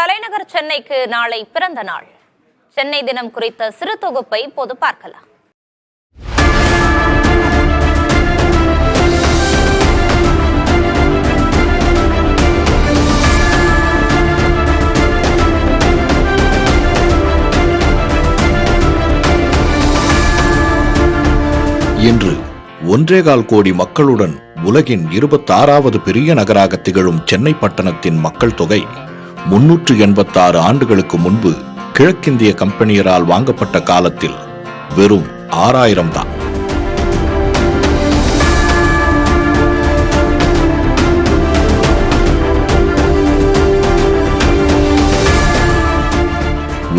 தலைநகர் சென்னைக்கு நாளை பிறந்த நாள். சென்னை தினம் குறித்த சிறு தொகுப்பை இப்போது பார்க்கலாம். இன்று 1.25 கோடி மக்களுடன் உலகின் 26வது பெரிய நகராக திகழும் சென்னை பட்டணத்தின் மக்கள் தொகை 386 ஆண்டுகளுக்கு முன்பு கிழக்கிந்திய கம்பெனியரால் வாங்கப்பட்ட காலத்தில் வெறும் 6000 தான்.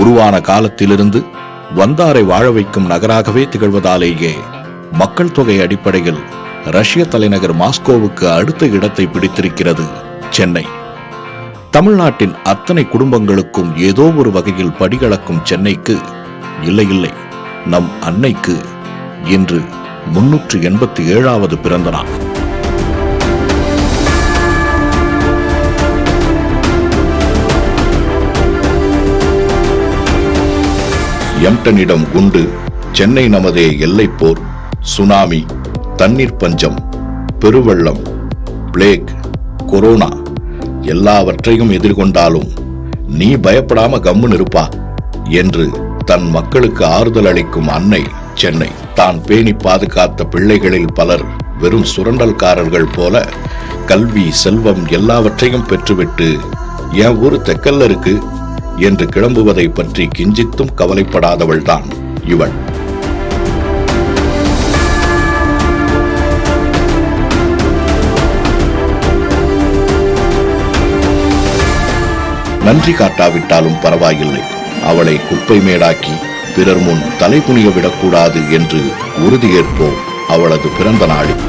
உருவான காலத்திலிருந்து வந்தாரை வாழ வைக்கும் நகராகவே திகழ்வதாலேயே மக்கள் தொகை அடிப்படையில் ரஷ்ய தலைநகர் மாஸ்கோவுக்கு அடுத்த இடத்தை பிடித்திருக்கிறது சென்னை. தமிழ்நாட்டின் அத்தனை குடும்பங்களுக்கும் ஏதோ ஒரு வகையில் படிகளக்கும் சென்னைக்கு, இல்லை நம் அன்னைக்கு இன்று 387வது பிறந்த நாள். எம்டனிடம் குண்டு, சென்னை நமதே எல்லைப்போர், சுனாமி, தண்ணீர் பஞ்சம், பெருவெள்ளம், பிளேக், கொரோனா எல்லாவற்றையும் எதிர்கொண்டாலும் நீ பயப்படாம கம்முன்னு இருப்பா என்று தன் மக்களுக்கு ஆறுதல் அளிக்கும் அன்னை சென்னை. தான் பேணி பாதுகாத்த பிள்ளைகளில் பலர் வெறும் சுரண்டல்காரர்கள் போல கல்வி, செல்வம் எல்லாவற்றையும் பெற்றுவிட்டு என் ஊரு தெக்கல்ல இருக்கு என்று கிளம்புவதை பற்றி கிஞ்சித்தும் கவலைப்படாதவள்தான் இவள். நன்றி காட்டாவிட்டாலும் பரவாயில்லை, அவளை குப்பை மேடாக்கி பிறர் முன் தலை குனிய விடக்கூடாது என்று உறுதியேற்போம் அவளது பிறந்த நாளில்.